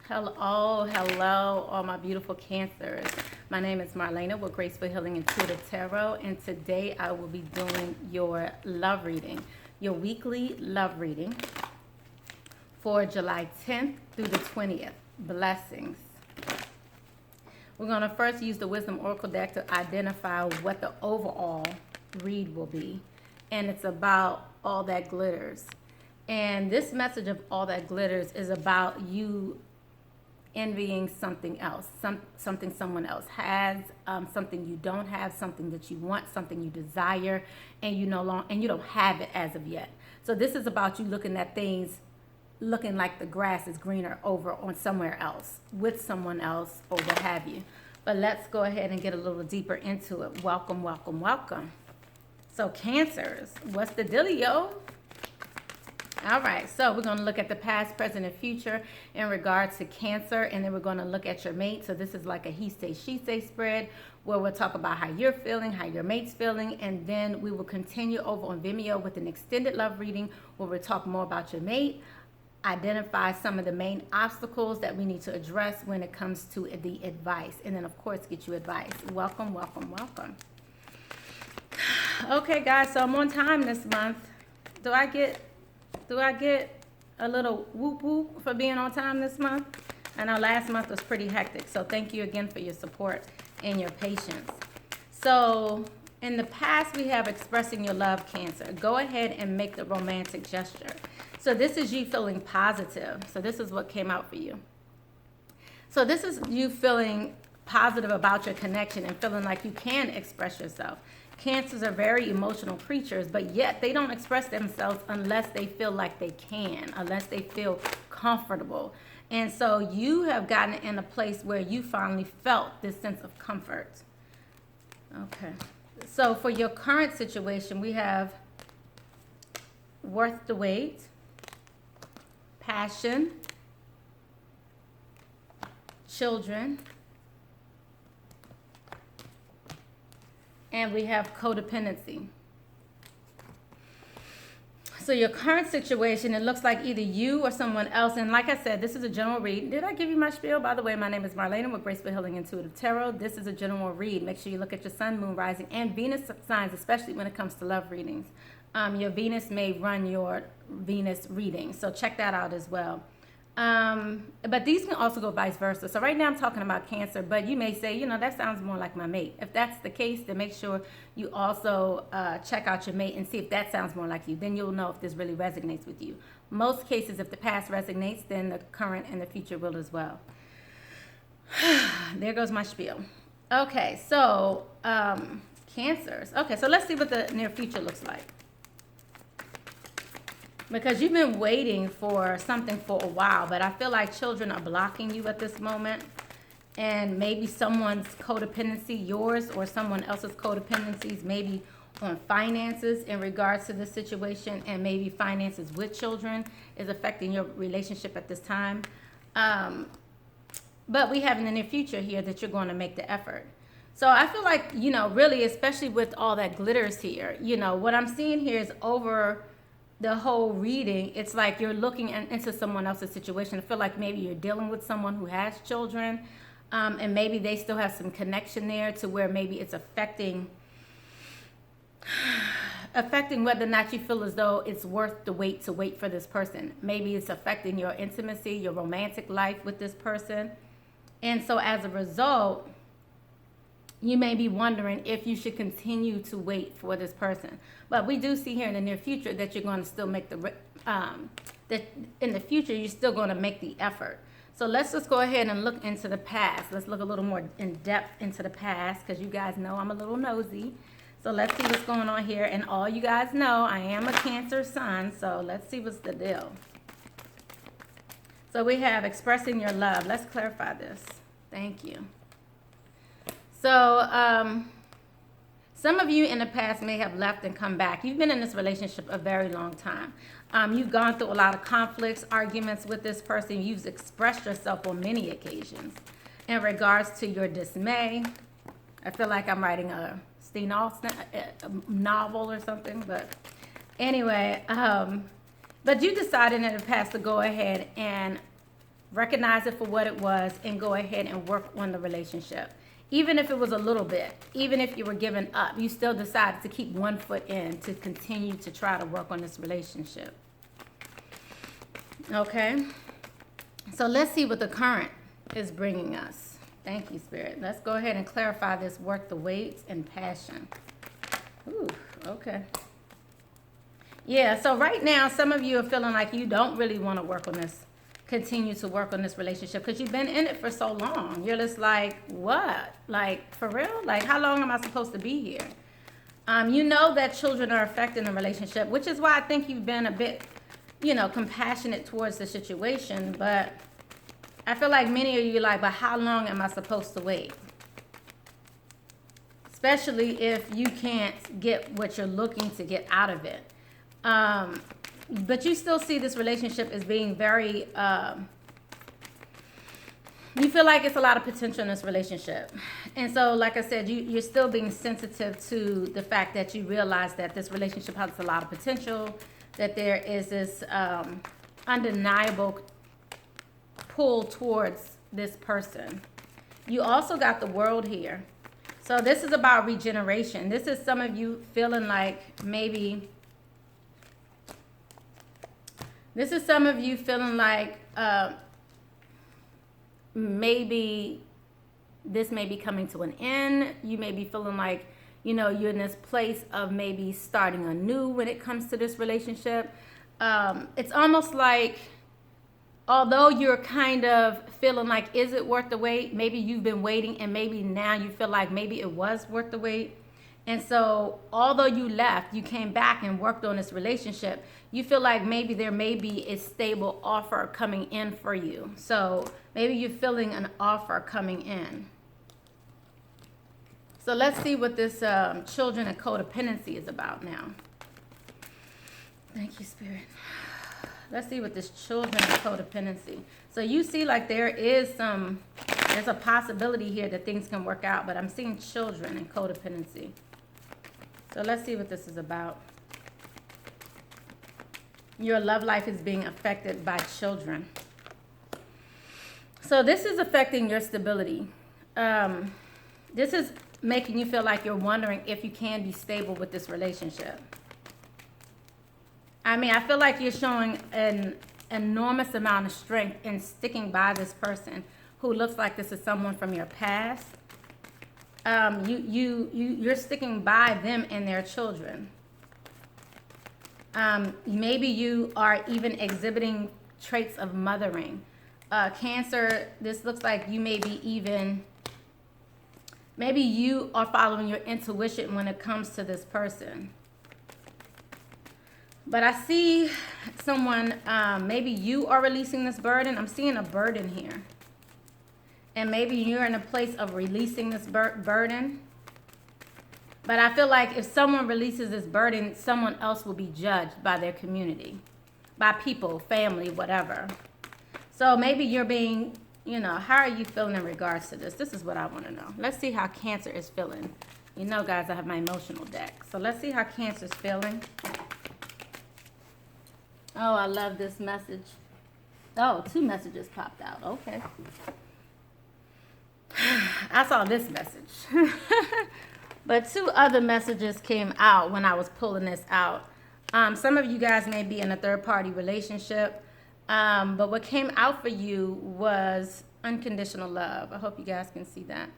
Hello, all my beautiful Cancers. My name is Marlena with Graceful Healing Intuitive Tarot, and today I will be doing your love reading, your weekly love reading for July 10th through the 20th. Blessings. We're going to first use the Wisdom Oracle deck to identify what the overall read will be, and it's about all that glitters. And this message of all that glitters is about you envying something else, something someone else has, something you don't have, something that you want, something you desire, and you don't have it as of yet. So this is about you looking at things, looking like the grass is greener over on somewhere else, with someone else, or what have you. But let's go ahead and get a little deeper into it. Welcome, welcome, welcome. So Cancers, what's the dealio? All right, so we're going to look at the past, present, and future in regards to Cancer, and then we're going to look at your mate. So this is like a he say, she say spread, where we'll talk about how you're feeling, how your mate's feeling, and then we will continue over on Vimeo with an extended love reading where we'll talk more about your mate, identify some of the main obstacles that we need to address when it comes to the advice, and then of course get you advice. Welcome, welcome, welcome. Okay, guys, so I'm on time this month. Do I get a little whoop whoop for being on time this month? I know last month was pretty hectic, so thank you again for your support and your patience. So in the past, we have expressing your love, Cancer. Go ahead and make the romantic gesture. So this is you feeling positive. So this is what came out for you. So this is you feeling positive about your connection and feeling like you can express yourself. Cancers are very emotional creatures, but yet they don't express themselves unless they feel like they can, unless they feel comfortable. And so you have gotten in a place where you finally felt this sense of comfort. Okay. So for your current situation, we have worth the wait, passion, children, and we have codependency. So your current situation, it looks like either you or someone else, and like I said, this is a general read. Did I give you my spiel? By the way, my name is Marlena with Graceful Healing Intuitive Tarot. This is a general read. Make sure you look at your sun, moon, rising, and Venus signs, especially when it comes to love readings. Your Venus may run your Venus reading, so check that out as well. But these can also go vice versa. So right now I'm talking about Cancer, but you may say, that sounds more like my mate. If that's the case, then make sure you also check out your mate and see if that sounds more like you. Then you'll know if this really resonates with you. Most cases, if the past resonates, then the current and the future will as well. There goes my spiel. Okay, so Cancers. Okay, so let's see what the near future looks like. Because you've been waiting for something for a while, but I feel like children are blocking you at this moment. And maybe someone's codependency, yours or someone else's codependencies, maybe on finances in regards to this situation, and maybe finances with children is affecting your relationship at this time. But we have in the near future here that you're going to make the effort. So I feel like, really, especially with all that glitters here, what I'm seeing here is over the whole reading, it's like you're looking into someone else's situation. I feel like maybe you're dealing with someone who has children, and maybe they still have some connection there to where maybe it's affecting whether or not you feel as though it's worth the wait to wait for this person. Maybe it's affecting your intimacy, your romantic life with this person. And so as a result, you may be wondering if you should continue to wait for this person. But we do see here in the near future that you're going to still make that in the future, you're still going to make the effort. So let's just go ahead and look into the past. Let's look a little more in depth into the past, because you guys know I'm a little nosy. So let's see what's going on here. And all you guys know, I am a Cancer sun. So let's see what's the deal. So we have expressing your love. Let's clarify this. Thank you. So some of you in the past may have left and come back. You've been in this relationship a very long time. You've gone through a lot of conflicts, arguments with this person. You've expressed yourself on many occasions. In regards to your dismay, I feel like I'm writing a Steve Austin novel or something. But anyway, but you decided in the past to go ahead and recognize it for what it was, and go ahead and work on the relationship. Even if it was a little bit, even if you were giving up, you still decided to keep one foot in to continue to try to work on this relationship. Okay, so let's see what the current is bringing us. Thank you, Spirit. Let's go ahead and clarify this worth the wait and passion. Ooh, okay. Yeah, so right now, some of you are feeling like you don't really want to work on this, continue to work on this relationship because you've been in it for so long. You're just like, what? Like, for real? Like, how long am I supposed to be here? You know that children are affecting the relationship, which is why I think you've been a bit, you know, compassionate towards the situation. But I feel like many of you are like, but how long am I supposed to wait? Especially if you can't get what you're looking to get out of it. But you still see this relationship as being very, you feel like it's a lot of potential in this relationship. And so, like I said, you're still being sensitive to the fact that you realize that this relationship has a lot of potential, that there is this undeniable pull towards this person. You also got the World here. So this is about regeneration. This is some of you feeling like maybe... This is some of you feeling like maybe this may be coming to an end. You may be feeling like, you know, you're in this place of maybe starting anew when it comes to this relationship. It's almost like, although you're kind of feeling like, is it worth the wait? Maybe you've been waiting and maybe now you feel like maybe it was worth the wait. And so, although you left, you came back and worked on this relationship, you feel like maybe there may be a stable offer coming in for you. So, maybe you're feeling an offer coming in. So, let's see what this children and codependency is about now. Thank you, Spirit. Let's see what this children and codependency. So, you see like there's a possibility here that things can work out, but I'm seeing children and codependency. So let's see what this is about. Your love life is being affected by children. So this is affecting your stability. This is making you feel like you're wondering if you can be stable with this relationship. I mean, I feel like you're showing an enormous amount of strength in sticking by this person who looks like this is someone from your past. You're sticking by them and their children. Maybe you are even exhibiting traits of mothering. Cancer, this looks like you maybe you are following your intuition when it comes to this person. But I see someone, maybe you are releasing this burden. I'm seeing a burden here. And maybe you're in a place of releasing this burden. But I feel like if someone releases this burden, someone else will be judged by their community, by people, family, whatever. So maybe you're being, you know, how are you feeling in regards to this? This is what I want to know. Let's see how Cancer is feeling. You know, guys, I have my emotional deck. So let's see how Cancer's feeling. Oh, I love this message. Oh, 2 messages popped out. Okay. I saw this message. But 2 other messages came out when I was pulling this out. Some of you guys may be in a third-party relationship. But what came out for you was unconditional love. I hope you guys can see that.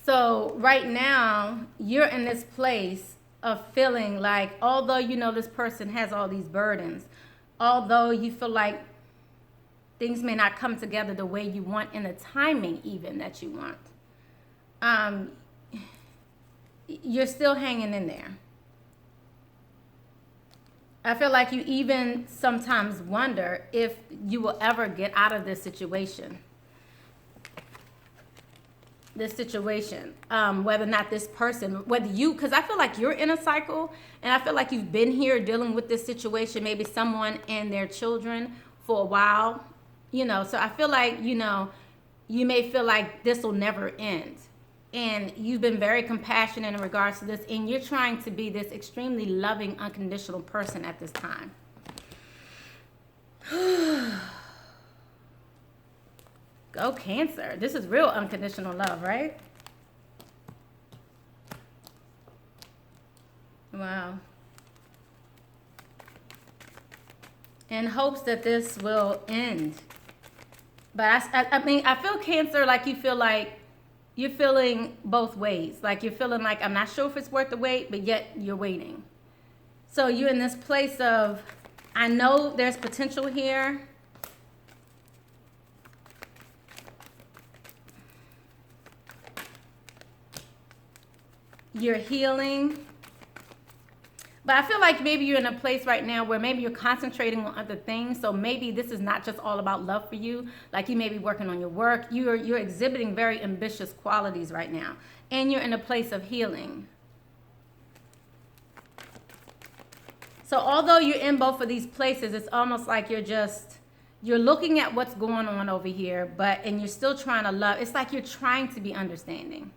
So right now, you're in this place of feeling like, although you know this person has all these burdens, although you feel like things may not come together the way you want in the timing even that you want, you're still hanging in there. I feel like you even sometimes wonder if you will ever get out of this situation. Whether or not this person, whether you, because I feel like you're in a cycle, and I feel like you've been here dealing with this situation, maybe someone and their children for a while, you know, so I feel like, you know, you may feel like this will never end. And you've been very compassionate in regards to this, and you're trying to be this extremely loving, unconditional person at this time. Go Cancer. This is real unconditional love, right? Wow. In hopes that this will end. But I mean, I feel Cancer like you feel like you're feeling both ways. Like you're feeling like, I'm not sure if it's worth the wait, but yet you're waiting. So you're in this place of, I know there's potential here. You're healing. But I feel like maybe you're in a place right now where maybe you're concentrating on other things. So maybe this is not just all about love for you. Like you may be working on your work. You're exhibiting very ambitious qualities right now. And you're in a place of healing. So although you're in both of these places, it's almost like you're looking at what's going on over here, and you're still trying to love. It's like you're trying to be understanding.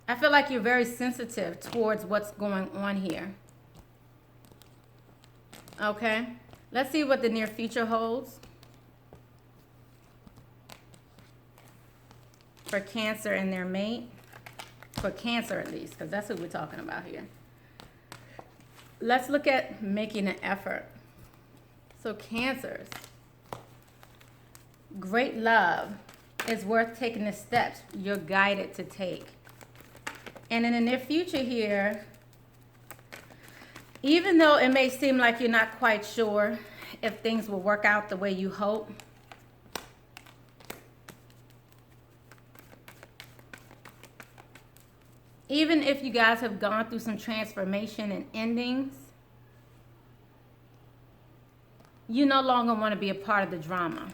I feel like you're very sensitive towards what's going on here. Okay, let's see what the near future holds for Cancer and their mate. For Cancer at least, because that's who we're talking about here. Let's look at making an effort. So Cancers, great love is worth taking the steps you're guided to take. And in the near future here, even though it may seem like you're not quite sure if things will work out the way you hope, even if you guys have gone through some transformation and endings, you no longer want to be a part of the drama.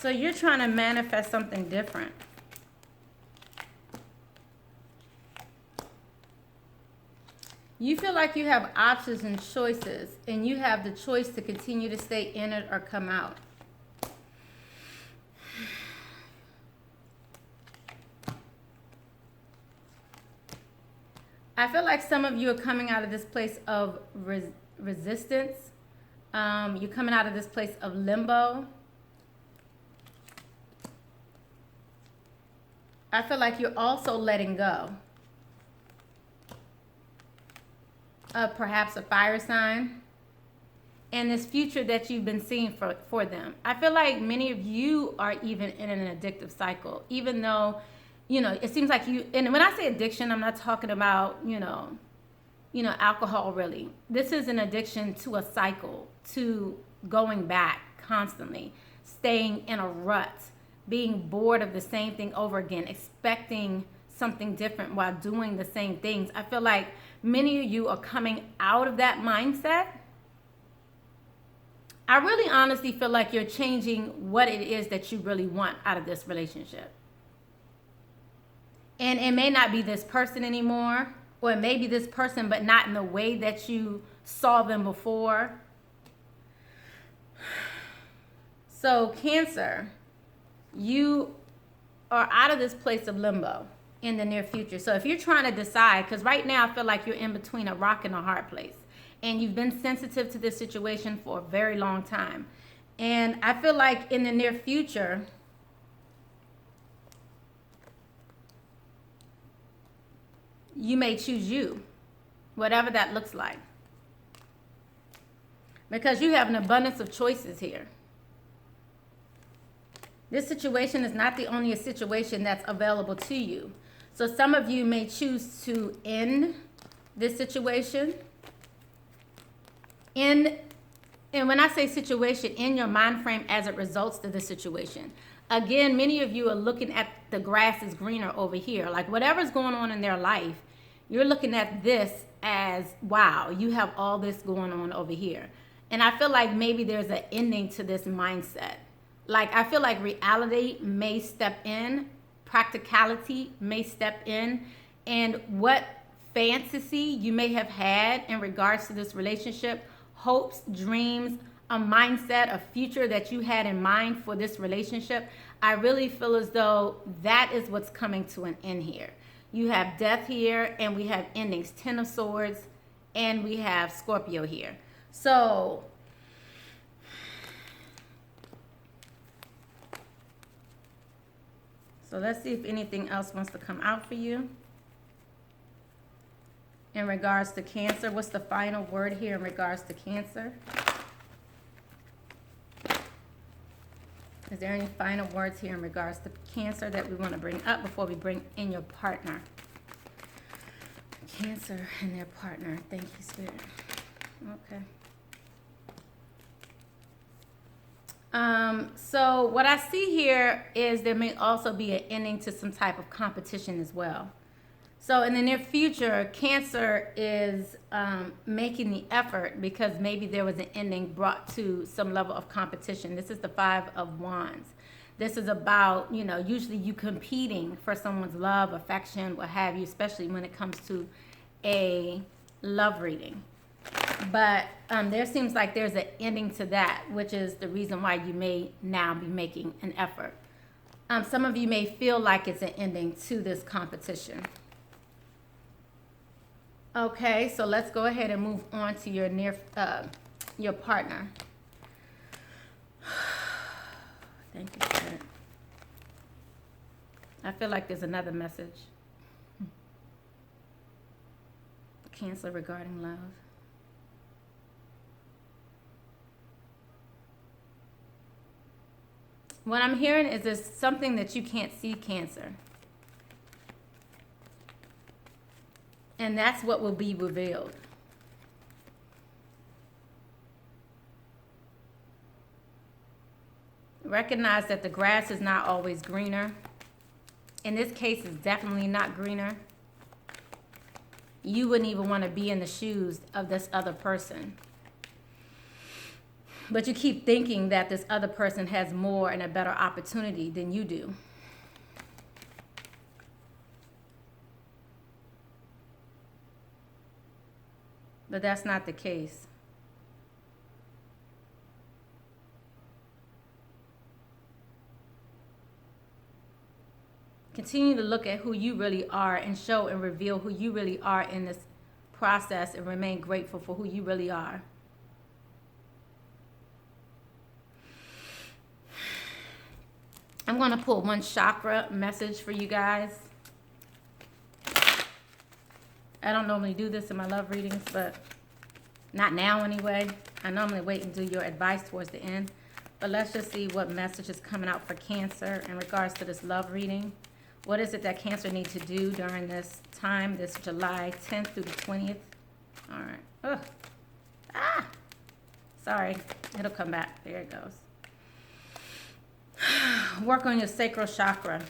So you're trying to manifest something different. You feel like you have options and choices, and you have the choice to continue to stay in it or come out. I feel like some of you are coming out of this place of resistance. You're coming out of this place of limbo. I feel like you're also letting go of perhaps a fire sign and this future that you've been seeing for them. I feel like many of you are even in an addictive cycle, even though, you know, it seems like you, and when I say addiction, I'm not talking about, you know, alcohol really. This is an addiction to a cycle, to going back constantly, staying in a rut, being bored of the same thing over again, expecting something different while doing the same things. I feel like many of you are coming out of that mindset. I really honestly feel like you're changing what it is that you really want out of this relationship. And it may not be this person anymore, or it may be this person, but not in the way that you saw them before. So Cancer, you are out of this place of limbo in the near future. So if you're trying to decide, because right now I feel like you're in between a rock and a hard place, and you've been sensitive to this situation for a very long time. And I feel like in the near future, you may choose you, whatever that looks like. Because you have an abundance of choices here. This situation is not the only situation that's available to you. So some of you may choose to end this situation. And when I say situation, in your mind frame as it results to this situation. Again, many of you are looking at the grass is greener over here. Like whatever's going on in their life, you're looking at this as, wow, you have all this going on over here. And I feel like maybe there's an ending to this mindset. Like, I feel like reality may step in, practicality may step in, and what fantasy you may have had in regards to this relationship, hopes, dreams, a mindset, a future that you had in mind for this relationship, I really feel as though that is what's coming to an end here. You have death here, and we have endings, 10 of Swords, and we have Scorpio here. So let's see if anything else wants to come out for you. In regards to Cancer, what's the final word here in regards to Cancer? Is there any final words here in regards to Cancer that we want to bring up before we bring in your partner? Cancer and their partner. Thank you, Spirit. Okay. So what I see here is there may also be an ending to some type of competition as well. So in the near future, Cancer is making the effort because maybe there was an ending brought to some level of competition. This is the 5 of Wands. This is about, you know, usually you competing for someone's love, affection, what have you, especially when it comes to a love reading. But there seems like there's an ending to that, which is the reason why you may now be making an effort. Some of you may feel like it's an ending to this competition. Okay, so let's go ahead and move on to your your partner. Thank you, Spirit. I feel like there's another message. Cancer regarding love. What I'm hearing is there's something that you can't see, Cancer. And that's what will be revealed. Recognize that the grass is not always greener. In this case, it's definitely not greener. You wouldn't even want to be in the shoes of this other person. But you keep thinking that this other person has more and a better opportunity than you do. But that's not the case. Continue to look at who you really are and show and reveal who you really are in this process and remain grateful for who you really are. I'm going to pull one chakra message for you guys. I don't normally do this in my love readings, but not now anyway. I normally wait and do your advice towards the end. But let's just see what message is coming out for Cancer in regards to this love reading. What is it that Cancer needs to do during this time, this July 10th through the 20th? All right. Ugh. Ah! Sorry. It'll come back. There it goes. Work on your sacral chakra.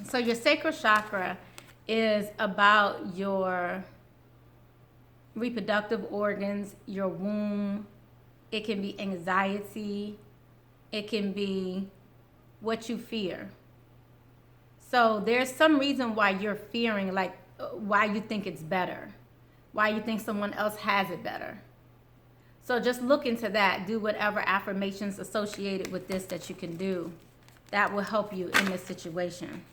So your sacral chakra is about your reproductive organs, your womb. It can be anxiety. It can be what you fear. So there's some reason why you're fearing, like why you think it's better, why you think someone else has it better. So just look into that. Do whatever affirmations associated with this that you can do. That will help you in this situation.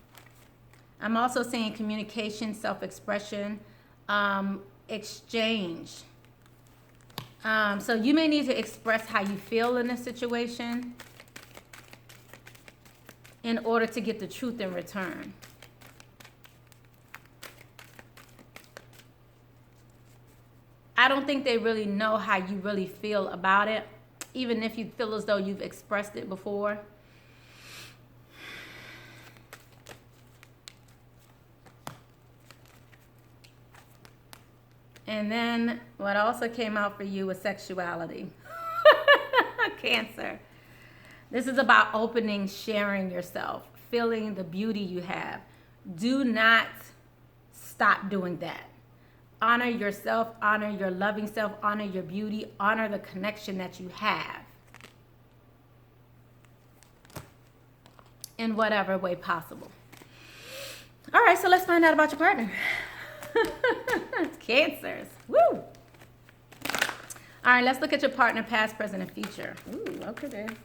I'm also saying communication, self-expression, exchange. So you may need to express how you feel in this situation in order to get the truth in return. I don't think they really know how you really feel about it, even if you feel as though you've expressed it before. And then what also came out for you was sexuality. Cancer. This is about opening, sharing yourself, feeling the beauty you have. Do not stop doing that. Honor yourself, honor your loving self, honor your beauty, honor the connection that you have in whatever way possible. All right, so let's find out about your partner. Cancers. Woo! All right, let's look at your partner, past, present, and future. Ooh, okay then.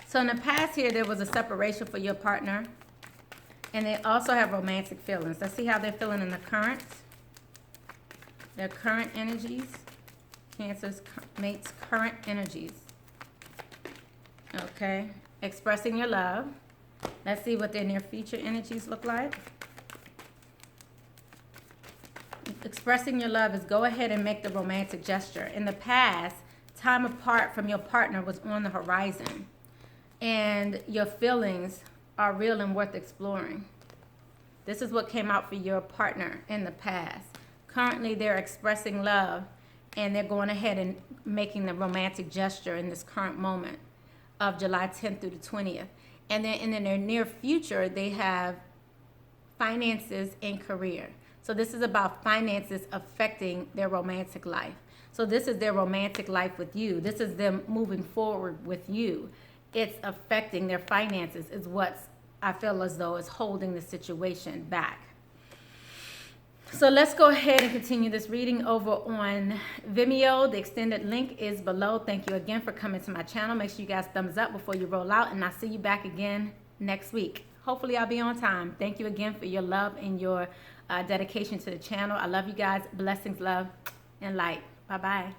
So in the past here, there was a separation for your partner. And they also have romantic feelings. Let's see how they're feeling in the current. Their current energies. Cancer's mate's current energies. Okay. Expressing your love. Let's see what their near future energies look like. Expressing your love is go ahead and make the romantic gesture. In the past, time apart from your partner was on the horizon. And your feelings are real and worth exploring. This is what came out for your partner in the past. Currently, they're expressing love and they're going ahead and making the romantic gesture in this current moment of July 10th through the 20th. And then in their near future, they have finances and career. So this is about finances affecting their romantic life. So this is their romantic life with you. This is them moving forward with you. It's affecting their finances is what I feel as though is holding the situation back. So let's go ahead and continue this reading over on Vimeo. The extended link is below. Thank you again for coming to my channel. Make sure you guys thumbs up before you roll out, and I'll see you back again next week. Hopefully I'll be on time. Thank you again for your love and your dedication to the channel. I love you guys. Blessings, love, and light. Bye-bye.